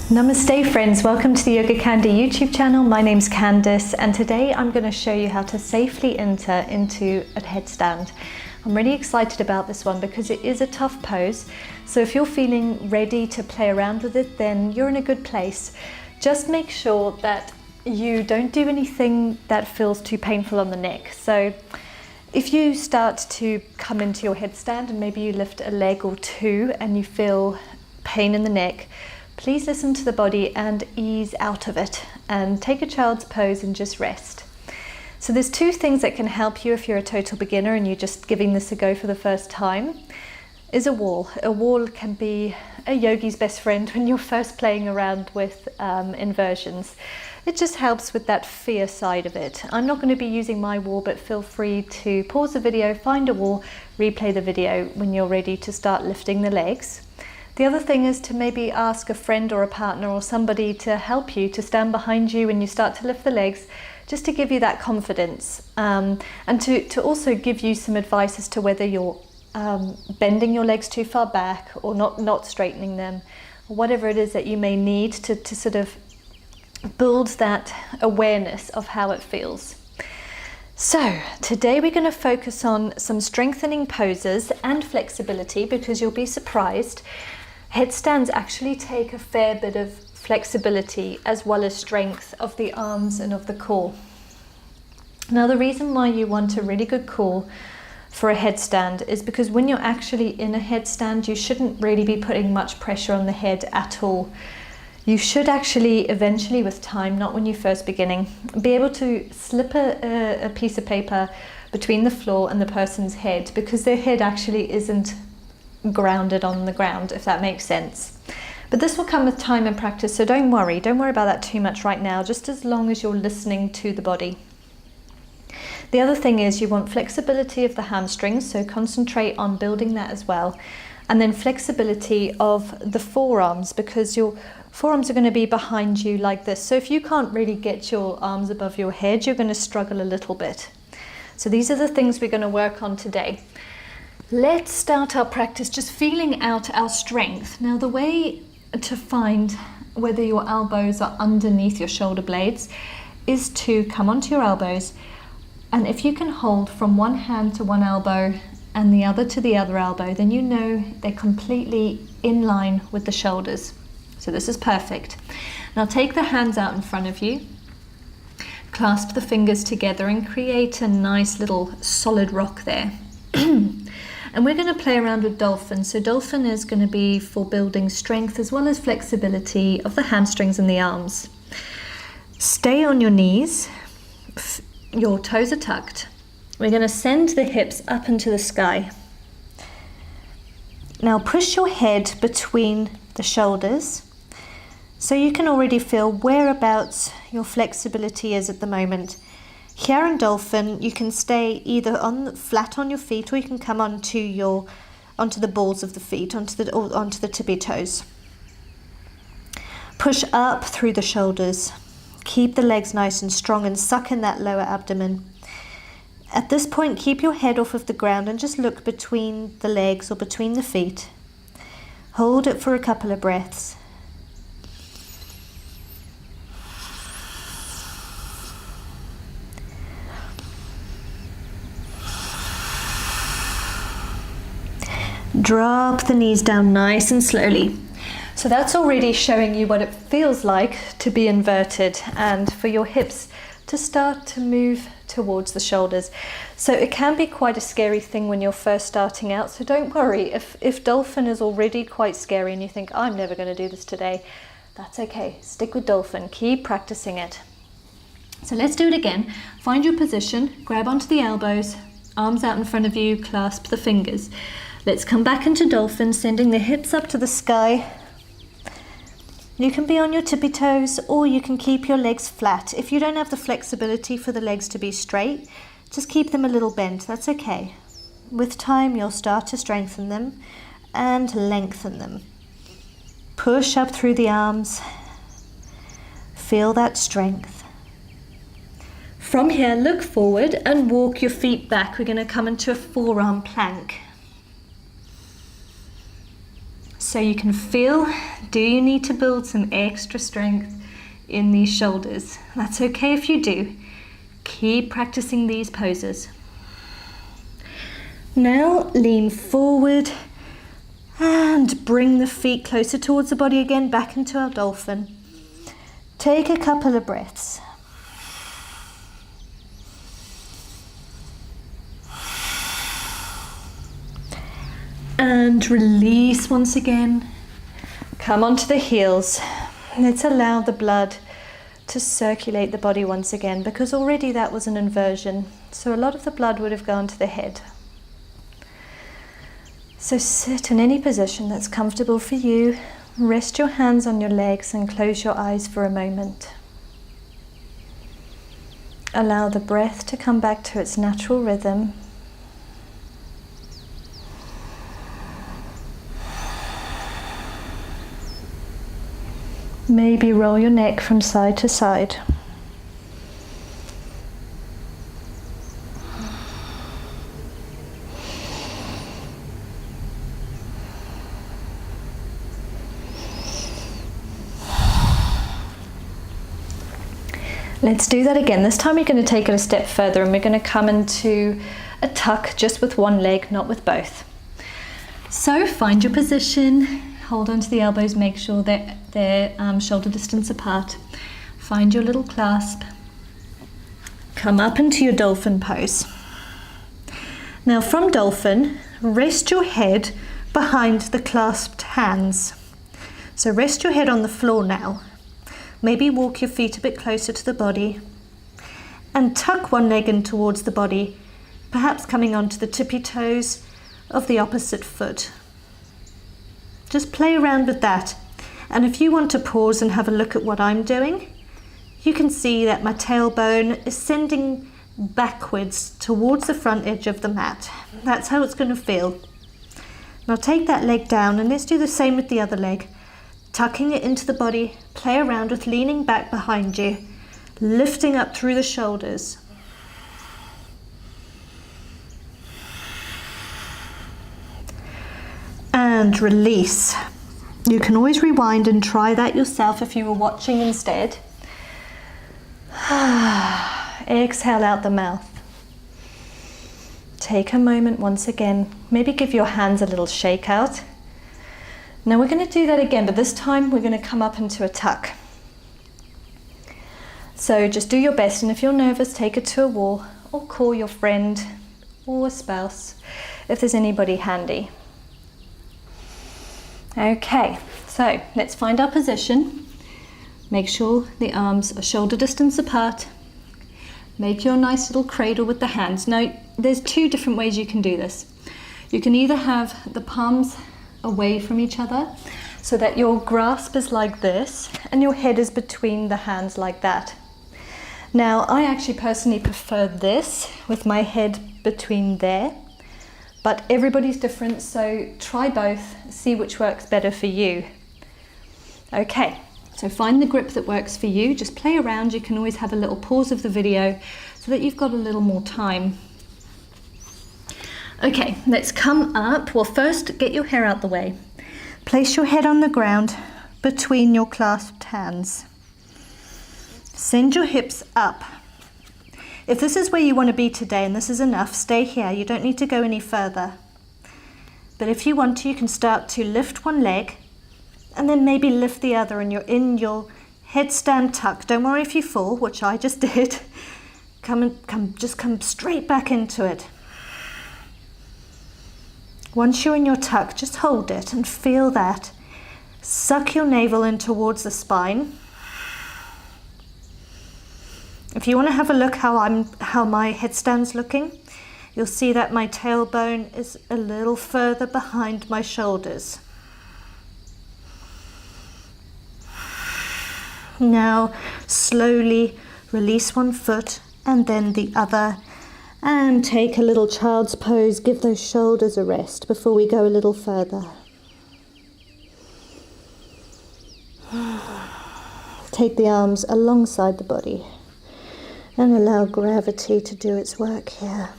Namaste friends, welcome to the YogaCandi YouTube channel. My name's Candice and today I'm going to show you how to safely enter into a headstand. I'm really excited about this one because it is a tough pose, so if you're feeling ready to play around with it, then you're in a good place. Just make sure that you don't do anything that feels too painful on the neck. So if you start to come into your headstand and maybe you lift a leg or two and you feel pain in the neck, please listen to the body and ease out of it and take a child's pose and just rest. So there's two things that can help you if you're a total beginner and you're just giving this a go for the first time, is a wall. A wall can be a yogi's best friend when you're first playing around with inversions. It just helps with that fear side of it. I'm not going to be using my wall, but feel free to pause the video, find a wall, replay the video when you're ready to start lifting the legs. The other thing is to maybe ask a friend or a partner or somebody to help you, to stand behind you when you start to lift the legs, just to give you that confidence, and to also give you some advice as to whether you're bending your legs too far back or not straightening them, or whatever it is that you may need to sort of build that awareness of how it feels. So today we're going to focus on some strengthening poses and flexibility, because you'll be surprised, headstands actually take a fair bit of flexibility as well as strength of the arms and of the core. Now the reason why you want a really good core for a headstand is because when you're actually in a headstand, you shouldn't really be putting much pressure on the head at all. You should actually eventually, with time, not when you're first beginning, be able to slip a piece of paper between the floor and the person's head, because their head actually isn't grounded on the ground, if that makes sense. But this will come with time and practice, so don't worry about that too much right now, just as long as you're listening to the body. The other thing is you want flexibility of the hamstrings, so concentrate on building that as well. And then flexibility of the forearms, because your forearms are going to be behind you like this. So if you can't really get your arms above your head, you're going to struggle a little bit. So these are the things we're going to work on today. Let's start our practice just feeling out our strength. Now the way to find whether your elbows are underneath your shoulder blades is to come onto your elbows, and if you can hold from one hand to one elbow and the other to the other elbow, then you know they're completely in line with the shoulders. So this is perfect. Now take the hands out in front of you, clasp the fingers together and create a nice little solid rock there. And we're going to play around with Dolphin. So Dolphin is going to be for building strength as well as flexibility of the hamstrings and the arms. Stay on your knees, your toes are tucked. We're going to send the hips up into the sky. Now push your head between the shoulders, so you can already feel whereabouts your flexibility is at the moment. Here in Dolphin, you can stay either flat on your feet, or you can come onto the balls of the feet, onto the tippy toes. Push up through the shoulders. Keep the legs nice and strong and suck in that lower abdomen. At this point, keep your head off of the ground and just look between the legs or between the feet. Hold it for a couple of breaths. Drop the knees down nice and slowly. So that's already showing you what it feels like to be inverted and for your hips to start to move towards the shoulders. So it can be quite a scary thing when you're first starting out, so don't worry. If Dolphin is already quite scary and you think, I'm never going to do this today, that's okay. Stick with Dolphin, keep practicing it. So let's do it again. Find your position, grab onto the elbows, arms out in front of you, clasp the fingers. Let's come back into Dolphin, sending the hips up to the sky. You can be on your tippy toes, or you can keep your legs flat. If you don't have the flexibility for the legs to be straight, just keep them a little bent, that's okay. With time, you'll start to strengthen them and lengthen them. Push up through the arms. Feel that strength. From here, look forward and walk your feet back. We're going to come into a forearm plank. So you can feel, do you need to build some extra strength in these shoulders? That's okay if you do. Keep practicing these poses. Now lean forward and bring the feet closer towards the body again, back into our dolphin. Take a couple of breaths. And release once again. Come onto the heels. Let's allow the blood to circulate the body once again, because already that was an inversion. So a lot of the blood would have gone to the head. So sit in any position that's comfortable for you. Rest your hands on your legs and close your eyes for a moment. Allow the breath to come back to its natural rhythm. Maybe roll your neck from side to side. Let's do that again. This time we're going to take it a step further and we're going to come into a tuck just with one leg, not with both. So find your position, hold onto the elbows, make sure that they're shoulder distance apart. Find your little clasp. Come up into your dolphin pose. Now from dolphin, rest your head behind the clasped hands. So rest your head on the floor now. Maybe walk your feet a bit closer to the body and tuck one leg in towards the body, perhaps coming onto the tippy toes of the opposite foot. Just play around with that. And if you want to pause and have a look at what I'm doing, you can see that my tailbone is sending backwards towards the front edge of the mat. That's how it's going to feel. Now take that leg down and let's do the same with the other leg. Tucking it into the body, play around with leaning back behind you, lifting up through the shoulders. And release. You can always rewind and try that yourself if you were watching instead. Exhale out the mouth. Take a moment once again. Maybe give your hands a little shake out. Now we're going to do that again, but this time we're going to come up into a tuck. So just do your best, and if you're nervous, take it to a wall or call your friend or a spouse if there's anybody handy. Okay, so let's find our position. Make sure the arms are shoulder distance apart. Make your nice little cradle with the hands. Now, there's two different ways you can do this. You can either have the palms away from each other so that your grasp is like this and your head is between the hands like that. Now, I actually personally prefer this with my head between there, but everybody's different, so try both, see which works better for you. Okay, so find the grip that works for you. Just play around. You can always have a little pause of the video so that you've got a little more time. Okay, let's come up. Well, first, get your hair out the way. Place your head on the ground between your clasped hands. Send your hips up. If this is where you want to be today and this is enough, stay here. You don't need to go any further. But if you want to, you can start to lift one leg and then maybe lift the other, and you're in your headstand tuck. Don't worry if you fall, which I just did. Just come straight back into it. Once you're in your tuck, just hold it and feel that. Suck your navel in towards the spine. If you want to have a look how my headstand's looking, you'll see that my tailbone is a little further behind my shoulders. Now slowly release one foot and then the other. And take a little child's pose, give those shoulders a rest before we go a little further. Take the arms alongside the body and allow gravity to do its work here.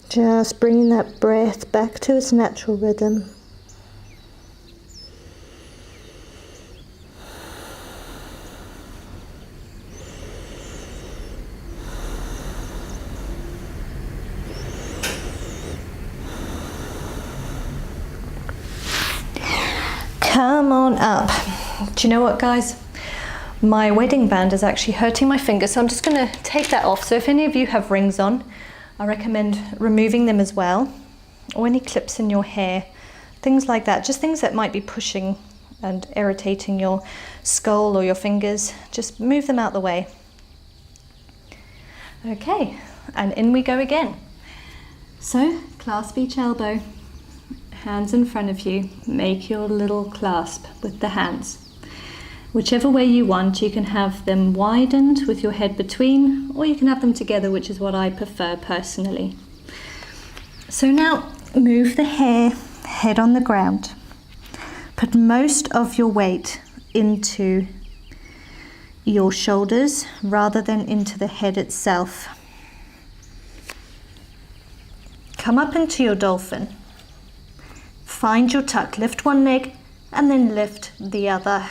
Just bringing that breath back to its natural rhythm. Come on up. Do you know what, guys? My wedding band is actually hurting my finger, so I'm just going to take that off. So if any of you have rings on, I recommend removing them as well, or any clips in your hair, things like that, just things that might be pushing and irritating your skull or your fingers. Just move them out the way. Okay, and in we go again. So clasp each elbow, hands in front of you, make your little clasp with the hands. Whichever way you want, you can have them widened with your head between, or you can have them together, which is what I prefer personally. So now move the head on the ground. Put most of your weight into your shoulders rather than into the head itself. Come up into your dolphin. Find your tuck, lift one leg and then lift the other.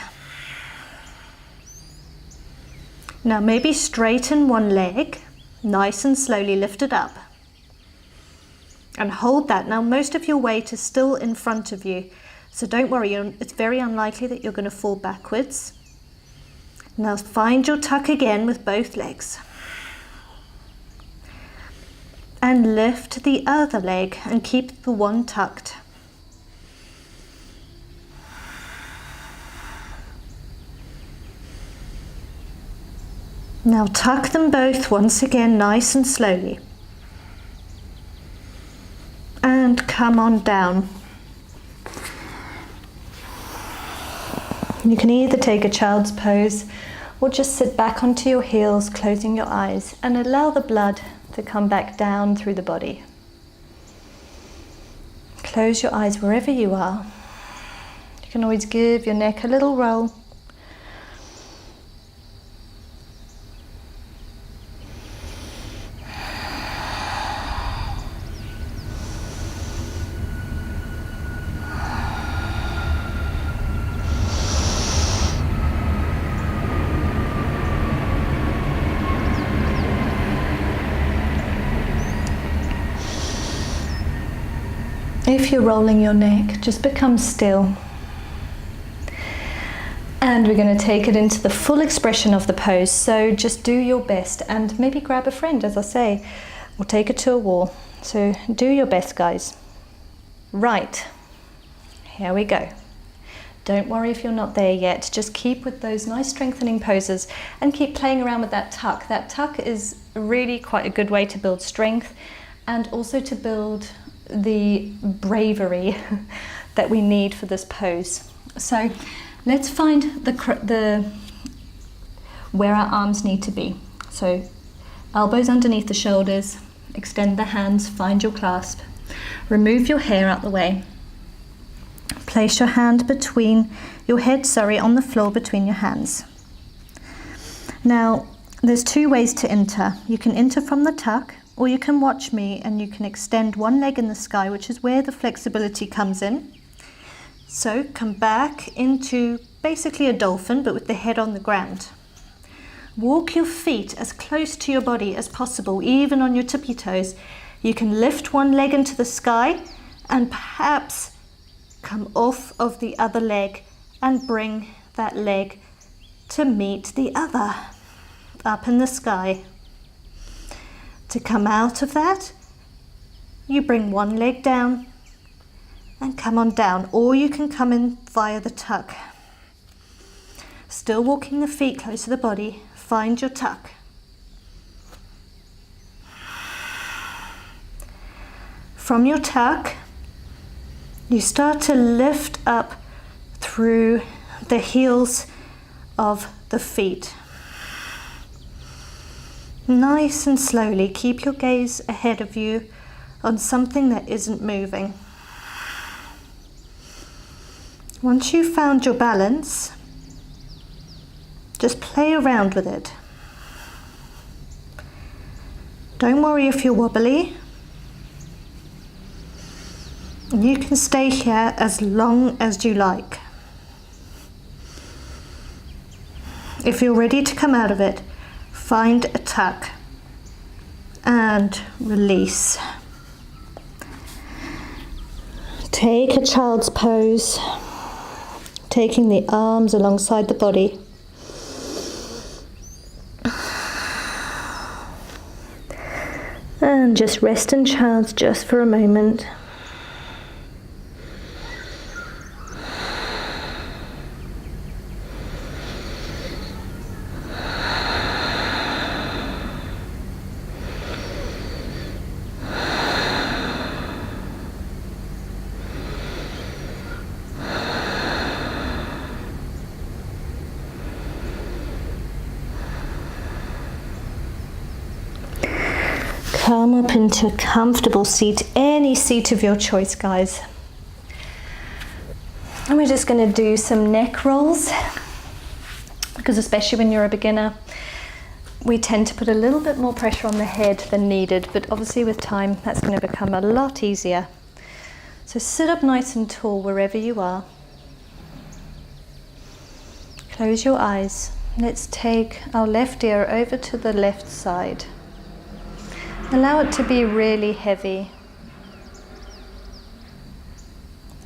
Now maybe straighten one leg, nice and slowly lift it up. And hold that. Now most of your weight is still in front of you, so don't worry, it's very unlikely that you're going to fall backwards. Now find your tuck again with both legs. And lift the other leg and keep the one tucked. Now tuck them both once again, nice and slowly. And come on down. You can either take a child's pose or just sit back onto your heels, closing your eyes, and allow the blood to come back down through the body. Close your eyes wherever you are. You can always give your neck a little roll. If you're rolling your neck, just become still. And we're going to take it into the full expression of the pose. So just do your best and maybe grab a friend, as I say, or take it to a wall. So do your best, guys. Right, here we go. Don't worry if you're not there yet. Just keep with those nice strengthening poses and keep playing around with that tuck. That tuck is really quite a good way to build strength and also to build the bravery that we need for this pose. So let's find where our arms need to be. So elbows underneath the shoulders, extend the hands, find your clasp, remove your hair out the way, place your hand between your head, on the floor between your hands. Now there's two ways to enter. You can enter from the tuck, or you can watch me and you can extend one leg in the sky, which is where the flexibility comes in. So come back into basically a dolphin, but with the head on the ground. Walk your feet as close to your body as possible, even on your tippy toes. You can lift one leg into the sky and perhaps come off of the other leg and bring that leg to meet the other up in the sky. To come out of that, you bring one leg down and come on down, or you can come in via the tuck. Still walking the feet close to the body, find your tuck. From your tuck, you start to lift up through the heels of the feet. Nice and slowly, keep your gaze ahead of you on something that isn't moving. Once you've found your balance, just play around with it. Don't worry if you're wobbly. You can stay here as long as you like. If you're ready to come out of it, find a tuck and release. Take a child's pose, taking the arms alongside the body. And just rest in child's just for a moment. Come up into a comfortable seat, any seat of your choice, guys. And we're just going to do some neck rolls, because especially when you're a beginner, we tend to put a little bit more pressure on the head than needed, but obviously with time that's going to become a lot easier. So sit up nice and tall wherever you are. Close your eyes. Let's take our left ear over to the left side. Allow it to be really heavy.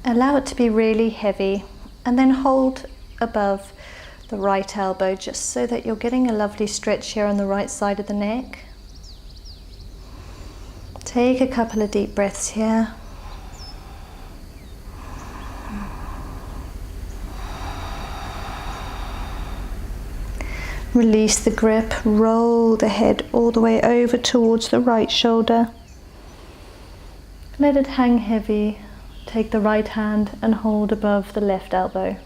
Allow it to be really heavy, and then hold above the right elbow just so that you're getting a lovely stretch here on the right side of the neck. Take a couple of deep breaths here. Release the grip, roll the head all the way over towards the right shoulder. Let it hang heavy. Take the right hand and hold above the left elbow.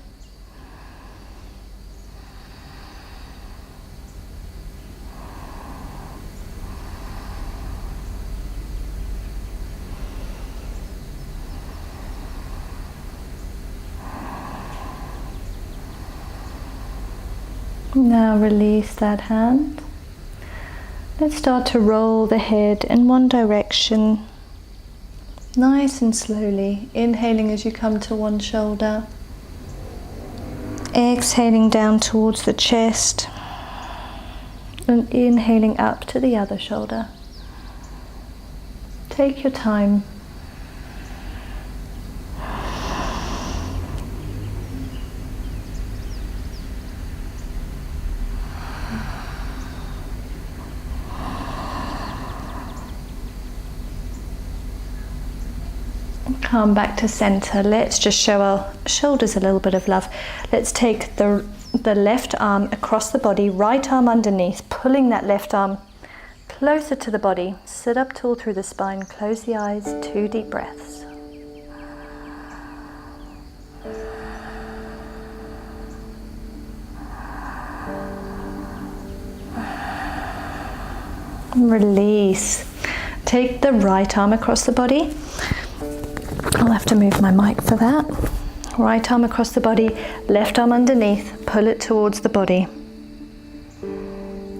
Now release that hand. Let's start to roll the head in one direction, nice and slowly, inhaling as you come to one shoulder, exhaling down towards the chest, and inhaling up to the other shoulder. Take your time. Come back to center. Let's just show our shoulders a little bit of love. Let's take the left arm across the body, right arm underneath, pulling that left arm closer to the body. Sit up tall through the spine, close the eyes, 2 deep breaths. Release. Take the right arm across the body. I'll have to move my mic for that. Right arm across the body, left arm underneath, pull it towards the body.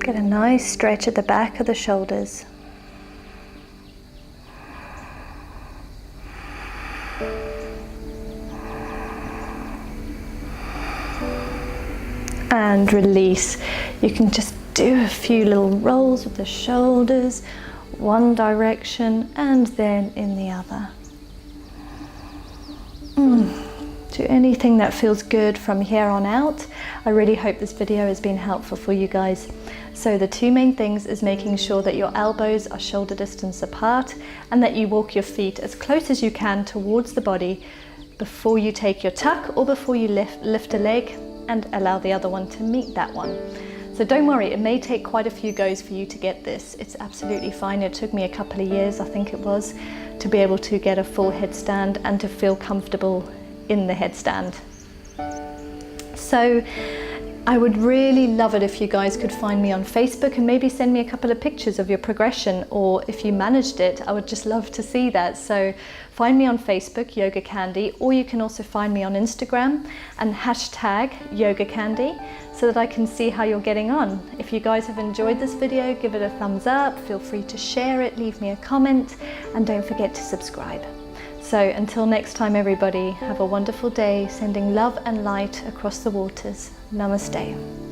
Get a nice stretch at the back of the shoulders. And release. You can just do a few little rolls with the shoulders, one direction and then in the other. Do anything that feels good from here on out. I really hope this video has been helpful for you guys. So the 2 main things is making sure that your elbows are shoulder distance apart and that you walk your feet as close as you can towards the body before you take your tuck or before you lift a leg, and allow the other one to meet that one. So don't worry, it may take quite a few goes for you to get this. It's absolutely fine. It took me a couple of years, I think it was, to be able to get a full headstand and to feel comfortable in the headstand. So I would really love it if you guys could find me on Facebook and maybe send me a couple of pictures of your progression, or if you managed it, I would just love to see that. So find me on Facebook, YogaCandi, or you can also find me on Instagram and hashtag YogaCandi so that I can see how you're getting on. If you guys have enjoyed this video, give it a thumbs up, feel free to share it, leave me a comment, and don't forget to subscribe. So until next time everybody, have a wonderful day, sending love and light across the waters. Namaste.